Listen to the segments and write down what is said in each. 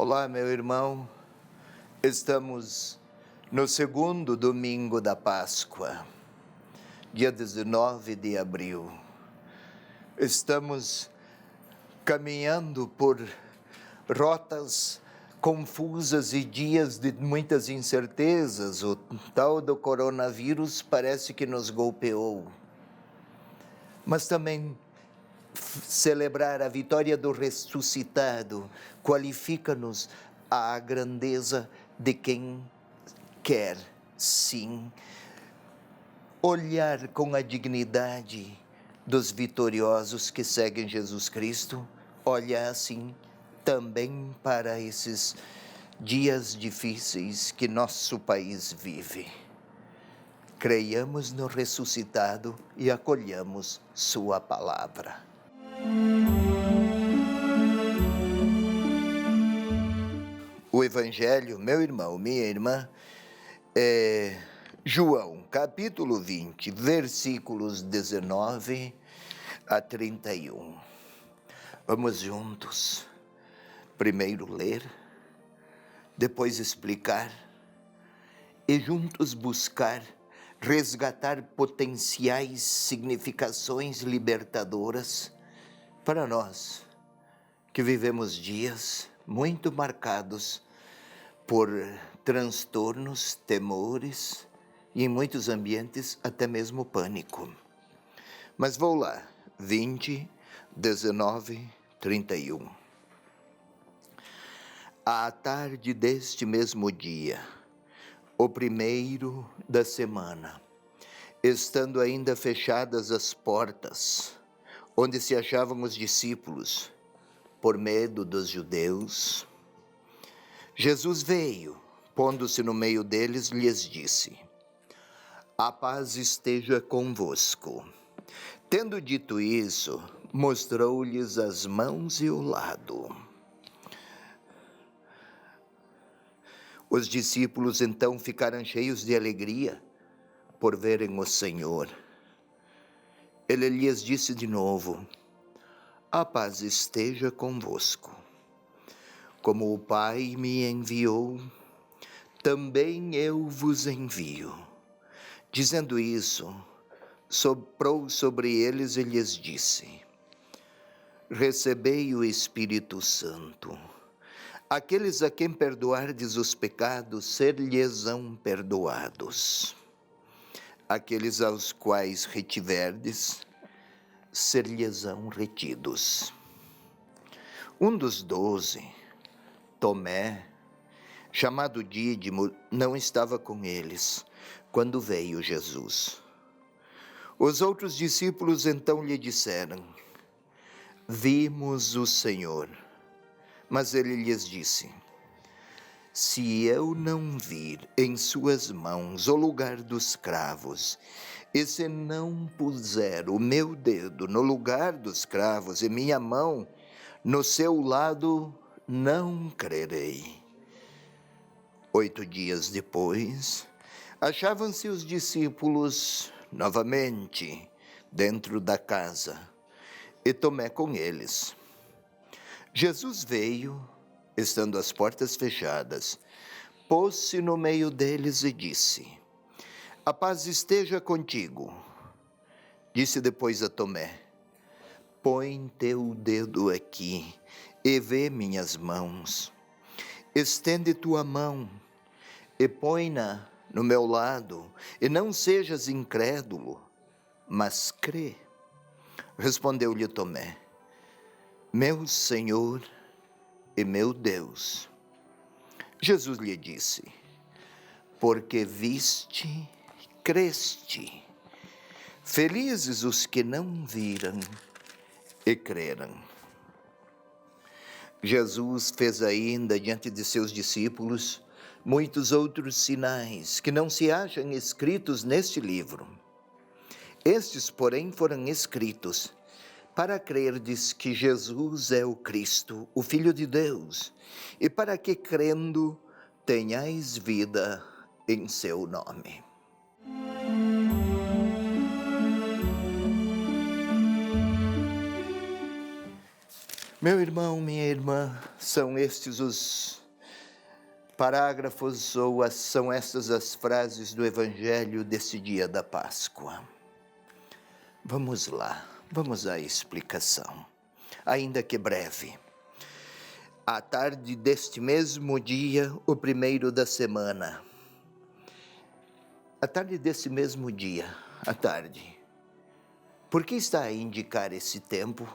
Olá, meu irmão. Estamos no segundo domingo da Páscoa, dia 19 de abril. Estamos caminhando por rotas confusas e dias de muitas incertezas. O tal do coronavírus parece que nos golpeou. Mas também celebrar a vitória do ressuscitado qualifica-nos à grandeza de quem quer, sim, olhar com a dignidade dos vitoriosos que seguem Jesus Cristo, olhar assim também para esses dias difíceis que nosso país vive. Creiamos no ressuscitado e acolhamos sua palavra. O Evangelho, meu irmão, minha irmã, é João, capítulo 20, versículos 19 a 31. Vamos juntos, primeiro ler, depois explicar e juntos buscar resgatar potenciais significações libertadoras para nós, que vivemos dias muito marcados por transtornos, temores e, em muitos ambientes, até mesmo pânico. Mas vou lá, 20, 19, 31. À tarde deste mesmo dia, o primeiro da semana, estando ainda fechadas as portas, onde se achavam os discípulos, por medo dos judeus, Jesus veio, pondo-se no meio deles, lhes disse: "A paz esteja convosco." Tendo dito isso, mostrou-lhes as mãos e o lado. Os discípulos então ficaram cheios de alegria por verem o Senhor. Ele lhes disse de novo: "A paz esteja convosco. Como o Pai me enviou, também eu vos envio." Dizendo isso, soprou sobre eles e lhes disse: "Recebei o Espírito Santo. Aqueles a quem perdoardes os pecados, ser-lhes-ão perdoados. Aqueles aos quais retiverdes, ser-lhes-ão retidos." Um dos 12, Tomé, chamado Dídimo, não estava com eles quando veio Jesus. Os outros discípulos então lhe disseram: "Vimos o Senhor." Mas ele lhes disse: "Se eu não vir em suas mãos o lugar dos cravos, e se não puser o meu dedo no lugar dos cravos e minha mão no seu lado, não crerei." 8 dias depois, achavam-se os discípulos novamente dentro da casa, e Tomé com eles. Jesus veio, estando as portas fechadas, pôs-se no meio deles e disse: "A paz esteja contigo." Disse depois a Tomé: "Põe teu dedo aqui e vê minhas mãos. Estende tua mão e põe-na no meu lado, e não sejas incrédulo, mas crê." Respondeu-lhe Tomé: "Meu Senhor e meu Deus." Jesus lhe disse: "Porque viste, creste. Felizes os que não viram e creram." Jesus fez ainda diante de seus discípulos muitos outros sinais que não se acham escritos neste livro. Estes, porém, foram escritos para crerdes que Jesus é o Cristo, o Filho de Deus, e para que, crendo, tenhais vida em seu nome. Meu irmão, minha irmã, são estes os parágrafos ou são estas as frases do Evangelho desse dia da Páscoa. Vamos lá, vamos à explicação, ainda que breve. À tarde deste mesmo dia, o primeiro da semana. À tarde desse mesmo dia, à tarde. Por que está a indicar esse tempo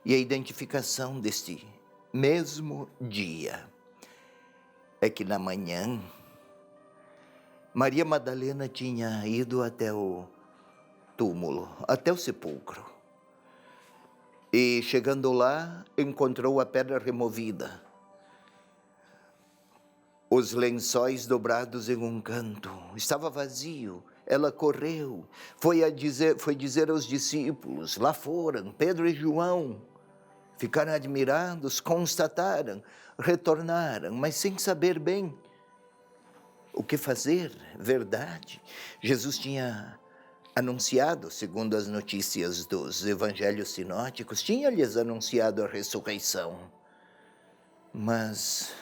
e a identificação deste mesmo dia? É que na manhã, Maria Madalena tinha ido até o túmulo, até o sepulcro. E chegando lá, encontrou a pedra removida, os lençóis dobrados em um canto, estava vazio. Ela correu, foi dizer aos discípulos, lá foram Pedro e João, ficaram admirados, constataram, retornaram, mas sem saber bem o que fazer. Verdade, Jesus tinha anunciado, segundo as notícias dos evangelhos sinóticos, tinha-lhes anunciado a ressurreição, mas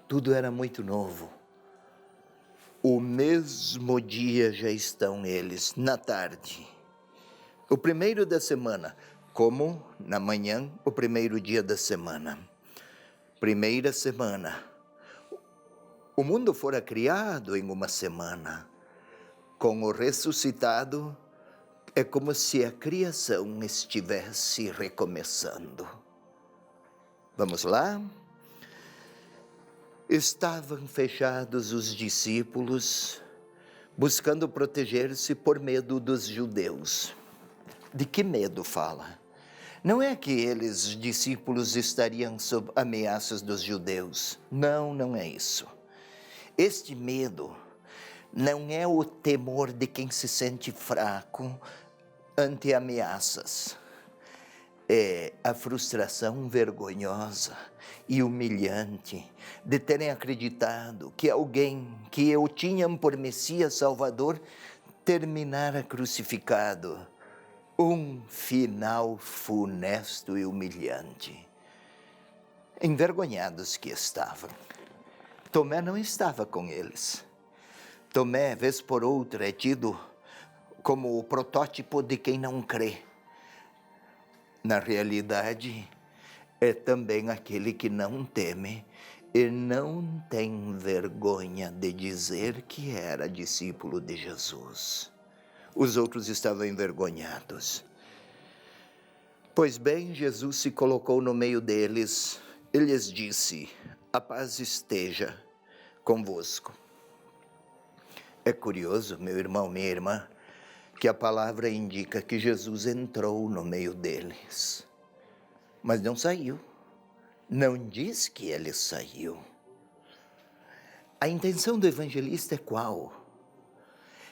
tudo era muito novo. O mesmo dia já estão eles, na tarde. O primeiro da semana, como na manhã, o primeiro dia da semana. Primeira semana. O mundo fora criado em uma semana. Com o ressuscitado, é como se a criação estivesse recomeçando. Vamos lá? Estavam fechados os discípulos, buscando proteger-se por medo dos judeus. De que medo fala? Não é que eles, discípulos, estariam sob ameaças dos judeus. Não, não é isso. Este medo não é o temor de quem se sente fraco ante ameaças. É a frustração vergonhosa e humilhante de terem acreditado que alguém que eu tinha por Messias Salvador terminara crucificado. Um final funesto e humilhante. Envergonhados que estavam. Tomé não estava com eles. Tomé, vez por outra, é tido como o protótipo de quem não crê. Na realidade, é também aquele que não teme e não tem vergonha de dizer que era discípulo de Jesus. Os outros estavam envergonhados. Pois bem, Jesus se colocou no meio deles e lhes disse: a paz esteja convosco. É curioso, meu irmão, minha irmã, que a palavra indica que Jesus entrou no meio deles, mas não saiu. Não diz que ele saiu. A intenção do evangelista é qual?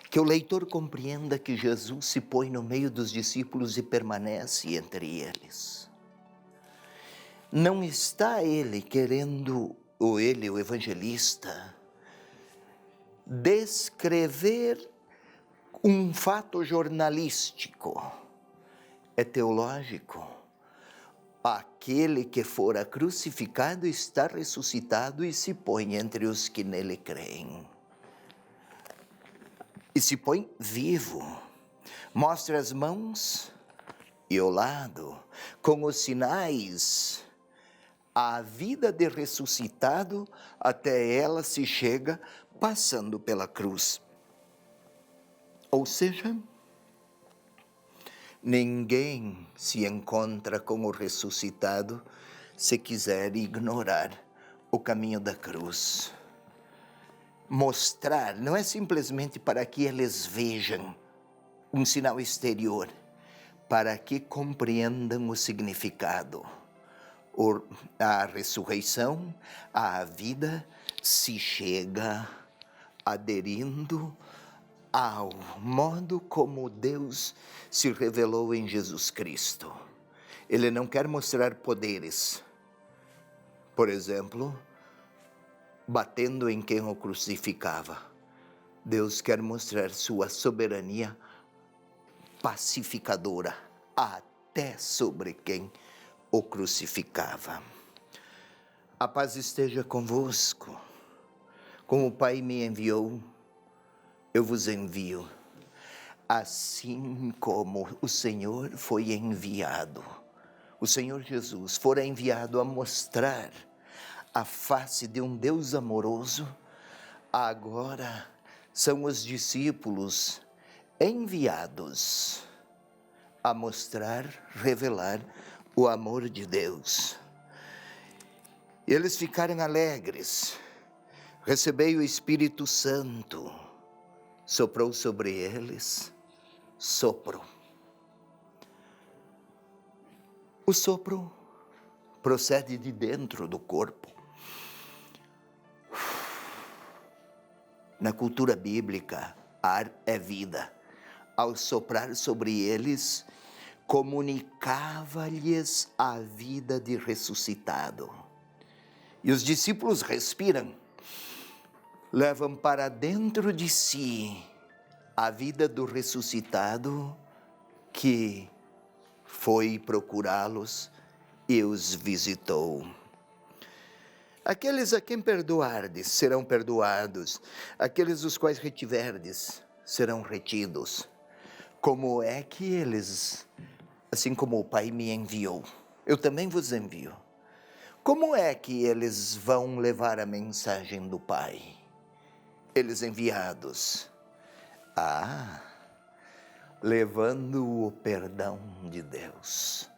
Que o leitor compreenda que Jesus se põe no meio dos discípulos e permanece entre eles. Não está ele querendo, ou ele, o evangelista, descrever um fato jornalístico. É teológico. Aquele que fora crucificado está ressuscitado e se põe entre os que nele creem. E se põe vivo, mostra as mãos e o lado, com os sinais. A vida de ressuscitado, até ela se chega passando pela cruz. Ou seja, ninguém se encontra com o ressuscitado se quiser ignorar o caminho da cruz. Mostrar não é simplesmente para que eles vejam um sinal exterior, para que compreendam o significado. A ressurreição, a vida, se chega aderindo ao modo como Deus se revelou em Jesus Cristo. Ele não quer mostrar poderes, por exemplo, batendo em quem o crucificava. Deus quer mostrar sua soberania pacificadora até sobre quem o crucificava. A paz esteja convosco. Como o Pai me enviou, eu vos envio. Assim como o Senhor foi enviado, o Senhor Jesus fora enviado a mostrar a face de um Deus amoroso, agora são os discípulos enviados a mostrar, revelar o amor de Deus. Eles ficaram alegres. Recebei o Espírito Santo. Soprou sobre eles. Sopro. O sopro procede de dentro do corpo. Na cultura bíblica, ar é vida. Ao soprar sobre eles, comunicava-lhes a vida de ressuscitado. E os discípulos respiram, levam para dentro de si a vida do ressuscitado que foi procurá-los e os visitou. Aqueles a quem perdoardes serão perdoados, aqueles os quais retiverdes serão retidos. Como é que eles, assim como o Pai me enviou, eu também vos envio. Como é que eles vão levar a mensagem do Pai? Eles enviados. Levando o perdão de Deus.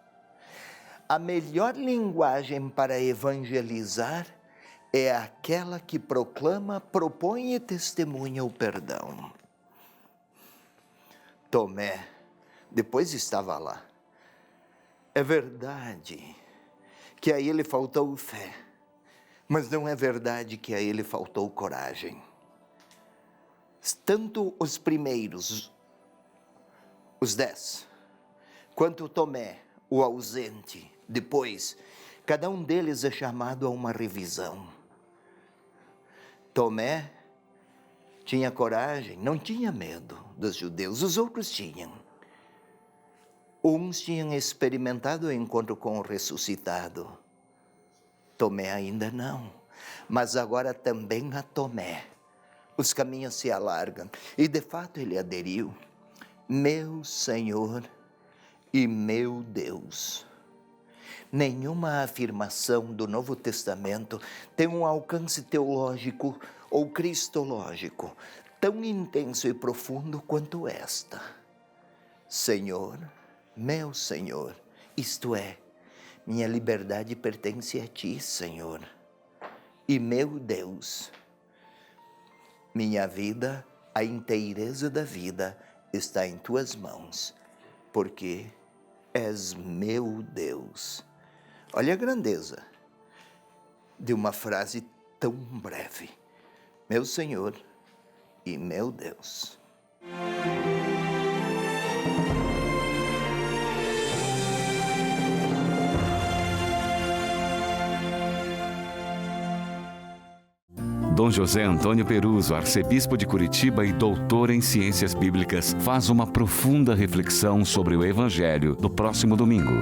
A melhor linguagem para evangelizar é aquela que proclama, propõe e testemunha o perdão. Tomé, depois estava lá. É verdade que a ele faltou fé, mas não é verdade que a ele faltou coragem. Tanto os primeiros, os 10, quanto Tomé, o ausente, depois, cada um deles é chamado a uma revisão. Tomé tinha coragem, não tinha medo dos judeus, os outros tinham. Uns tinham experimentado o encontro com o ressuscitado. Tomé ainda não, mas agora também a Tomé. Os caminhos se alargam e de fato ele aderiu. Meu Senhor e meu Deus. Nenhuma afirmação do Novo Testamento tem um alcance teológico ou cristológico tão intenso e profundo quanto esta. Senhor, meu Senhor, isto é, minha liberdade pertence a Ti, Senhor. E meu Deus, minha vida, a inteireza da vida está em Tuas mãos, porque és meu Deus. Olha a grandeza de uma frase tão breve. Meu Senhor e meu Deus. Dom José Antônio Peruso, arcebispo de Curitiba e doutor em ciências bíblicas, faz uma profunda reflexão sobre o Evangelho no próximo domingo.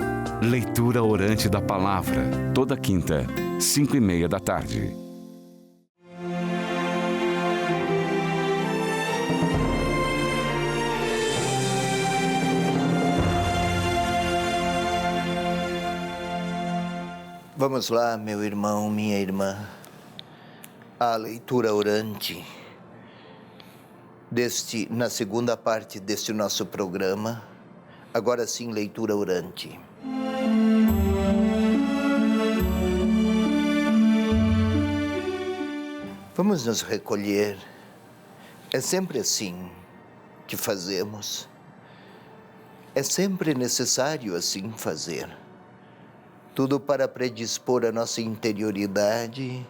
Leitura orante da palavra, toda quinta, 5:30 da tarde. Vamos lá, meu irmão, minha irmã. A leitura orante na segunda parte deste nosso programa. Agora sim, leitura orante. Vamos nos recolher. É sempre assim que fazemos. É sempre necessário assim fazer. Tudo para predispor a nossa interioridade,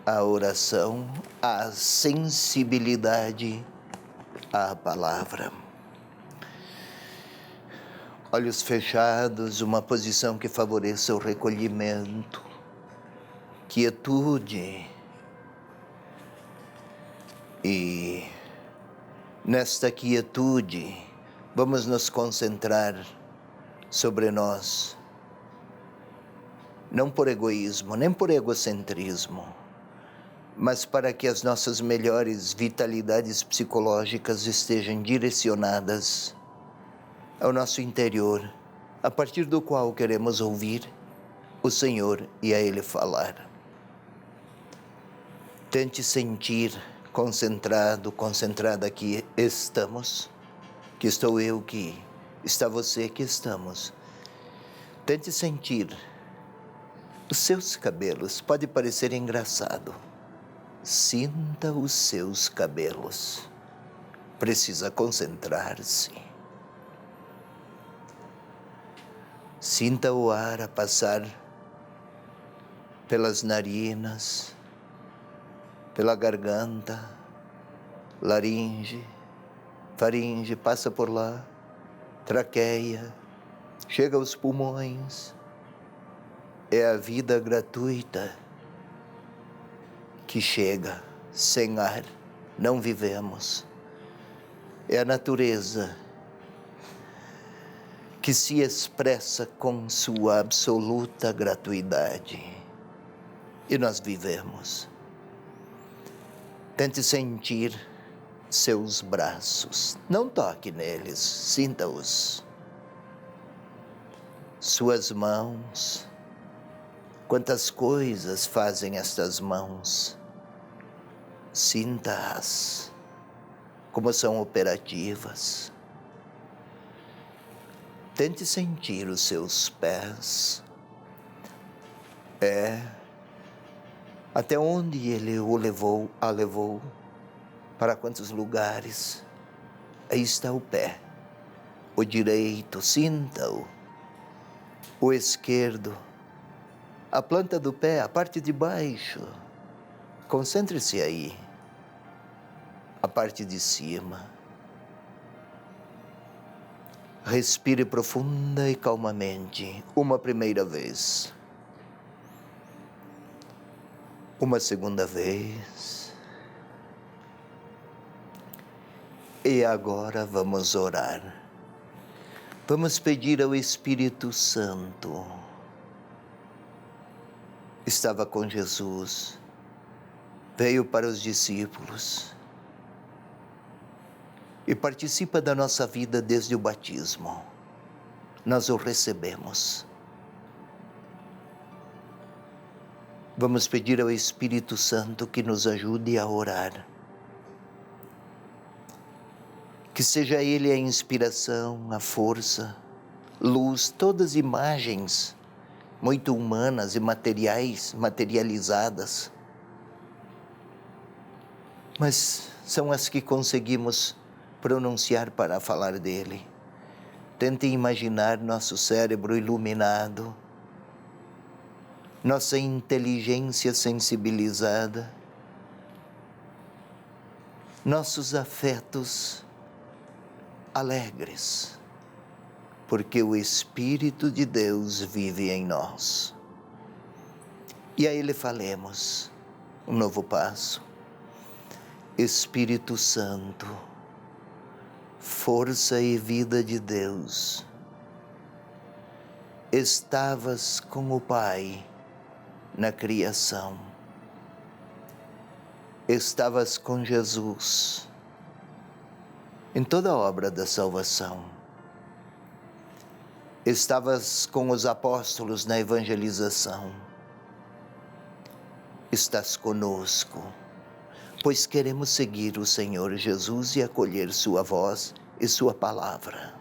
a oração, a sensibilidade à palavra. Olhos fechados, uma posição que favoreça o recolhimento, quietude. E nesta quietude, vamos nos concentrar sobre nós, não por egoísmo, nem por egocentrismo, mas para que as nossas melhores vitalidades psicológicas estejam direcionadas ao nosso interior, a partir do qual queremos ouvir o Senhor e a Ele falar. Tente sentir concentrado, concentrada que estamos, que estou eu, que está você, que estamos. Tente sentir os seus cabelos. Pode parecer engraçado. Sinta os seus cabelos. Precisa concentrar-se. Sinta o ar a passar pelas narinas, pela garganta, laringe, faringe, passa por lá, traqueia, chega aos pulmões. É a vida gratuita que chega. Sem ar não vivemos. É a natureza que se expressa com sua absoluta gratuidade. E nós vivemos. Tente sentir seus braços. Não toque neles, sinta-os. Suas mãos. Quantas coisas fazem estas mãos? Sinta-as, como são operativas. Tente sentir os seus pés. Até onde Ele a levou, para quantos lugares. Aí está o pé, o direito, sinta-o, o esquerdo, a planta do pé, a parte de baixo, concentre-se aí, a parte de cima. Respire profunda e calmamente, uma primeira vez, uma segunda vez, e agora vamos orar. Vamos pedir ao Espírito Santo. Estava com Jesus, veio para os discípulos e participa da nossa vida desde o batismo. Nós o recebemos. Vamos pedir ao Espírito Santo que nos ajude a orar. Que seja Ele a inspiração, a força, luz, todas imagens muito humanas e materializadas, mas são as que conseguimos pronunciar para falar dele. Tente imaginar nosso cérebro iluminado, nossa inteligência sensibilizada, nossos afetos alegres, porque o Espírito de Deus vive em nós. E a Ele falemos um novo passo. Espírito Santo, força e vida de Deus, estavas com o Pai na criação, estavas com Jesus em toda a obra da salvação, estavas com os apóstolos na evangelização, estás conosco, pois queremos seguir o Senhor Jesus e acolher sua voz e sua palavra.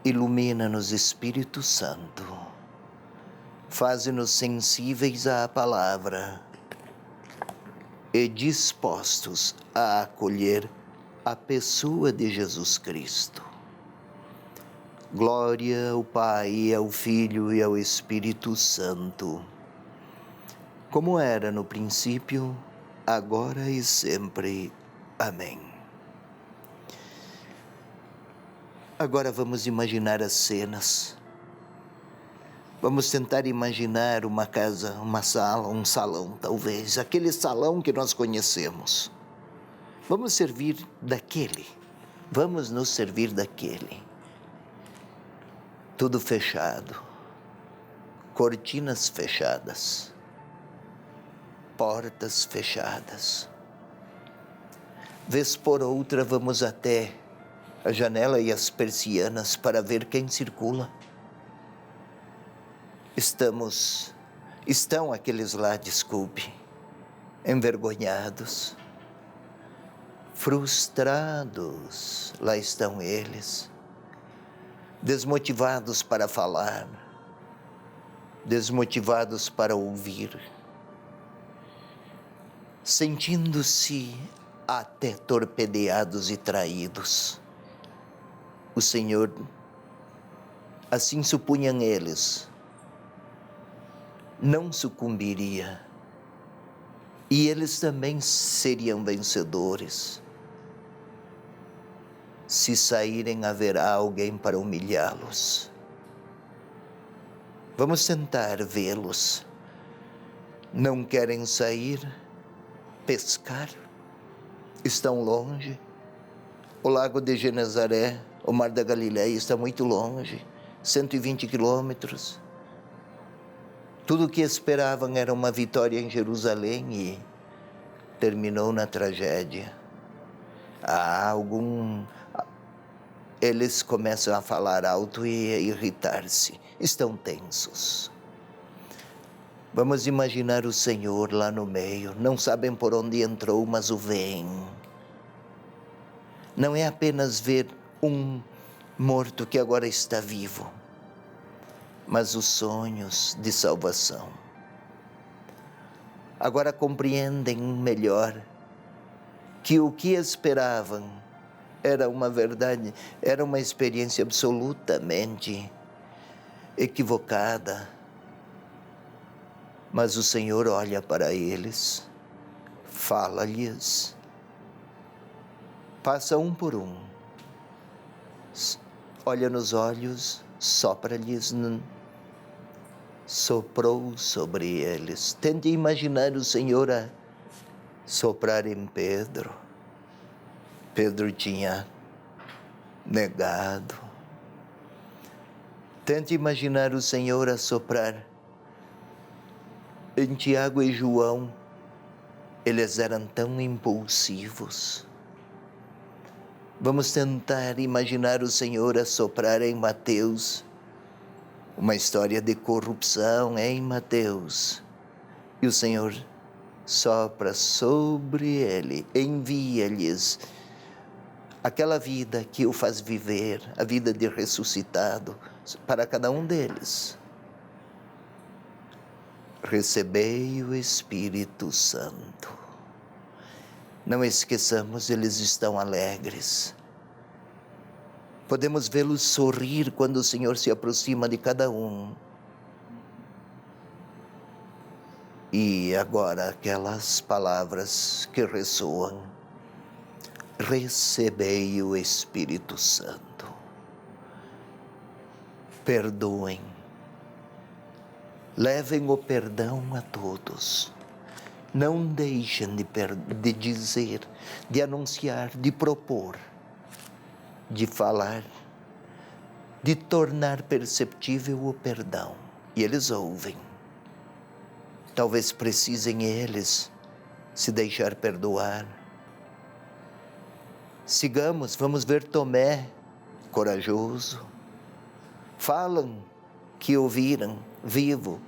Ilumina-nos, Espírito Santo, faze-nos sensíveis à palavra e dispostos a acolher a pessoa de Jesus Cristo. Glória ao Pai, ao Filho e ao Espírito Santo, como era no princípio, agora e sempre. Amém. Agora vamos imaginar as cenas. Vamos tentar imaginar uma casa, uma sala, um salão, talvez, aquele salão que nós conhecemos. Vamos servir daquele. Vamos nos servir daquele. Tudo fechado. cortinas fechadas, portas fechadas. Vez por outra vamos até a janela e as persianas para ver quem circula. Estão aqueles lá, desculpe, envergonhados, frustrados, lá estão eles, desmotivados para falar, desmotivados para ouvir, sentindo-se até torpedeados e traídos. O Senhor, assim supunham eles, não sucumbiria. E eles também seriam vencedores. Se saírem, haverá alguém para humilhá-los. Vamos tentar vê-los. Não querem sair, pescar, estão longe. O lago de Genezaré, o mar da Galileia está muito longe, 120 quilômetros. Tudo o que esperavam era uma vitória em Jerusalém e terminou na tragédia. Eles começam a falar alto e a irritar-se. Estão tensos. Vamos imaginar o Senhor lá no meio. Não sabem por onde entrou, mas o veem. Não é apenas ver um morto que agora está vivo, mas os sonhos de salvação. Agora compreendem melhor que o que esperavam era uma verdade, era uma experiência absolutamente equivocada. Mas o Senhor olha para eles, fala-lhes, passa um por um, olha nos olhos, sopra-lhes, soprou sobre eles. Tente imaginar o Senhor a soprar em Pedro. Pedro tinha negado. Tente imaginar o Senhor a soprar em Tiago e João. Eles eram tão impulsivos. Vamos tentar imaginar o Senhor a soprar em Mateus. Uma história de corrupção em Mateus. E o Senhor sopra sobre ele, envia-lhes aquela vida que o faz viver, a vida de ressuscitado, para cada um deles. Recebei o Espírito Santo. Não esqueçamos, eles estão alegres. Podemos vê-los sorrir quando o Senhor se aproxima de cada um. E agora aquelas palavras que ressoam. Recebei o Espírito Santo. Perdoem. Levem o perdão a todos. Não deixem de dizer, de anunciar, de propor, de falar, de tornar perceptível o perdão. E eles ouvem. Talvez precisem eles se deixar perdoar. Sigamos, vamos ver Tomé, corajoso. Falam que ouviram, vivo.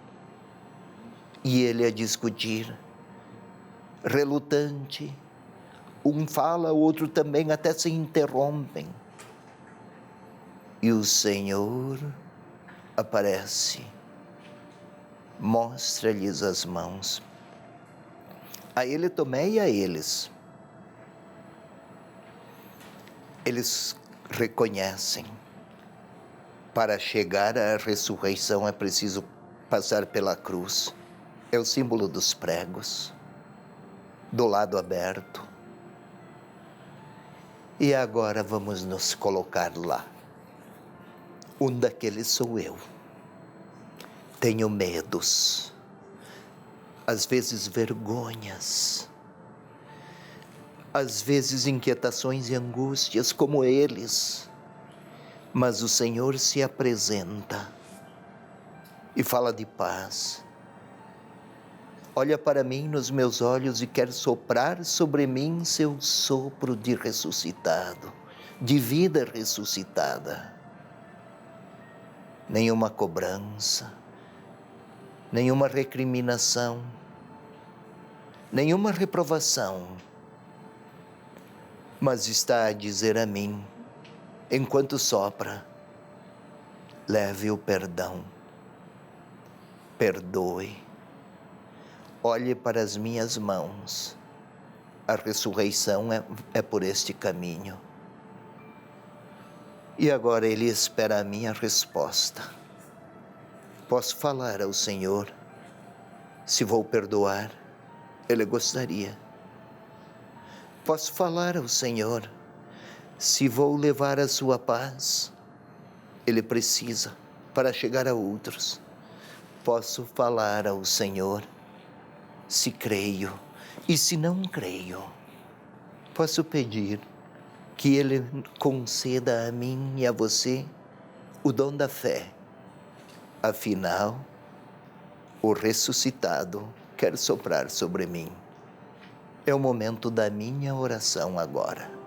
E ele a discutir, relutante. Um fala, o outro também, até se interrompem. E o Senhor aparece, mostra-lhes as mãos. A ele, Tomé, e a eles. Eles reconhecem. Para chegar à ressurreição é preciso passar pela cruz. É o símbolo dos pregos, do lado aberto. E agora vamos nos colocar lá. Um daqueles sou eu. Tenho medos, às vezes vergonhas, às vezes inquietações e angústias como eles. Mas o Senhor se apresenta e fala de paz. Olha para mim nos meus olhos e quer soprar sobre mim seu sopro de ressuscitado, de vida ressuscitada. Nenhuma cobrança, nenhuma recriminação, nenhuma reprovação, mas está a dizer a mim, enquanto sopra, leve o perdão, perdoe, olhe para as minhas mãos, a ressurreição é por este caminho. E agora Ele espera a minha resposta. Posso falar ao Senhor se vou perdoar? Ele gostaria. Posso falar ao Senhor se vou levar a sua paz? Ele precisa para chegar a outros. Posso falar ao Senhor se creio e se não creio? Posso pedir que Ele conceda a mim e a você o dom da fé. Afinal, o ressuscitado quer soprar sobre mim. É o momento da minha oração agora.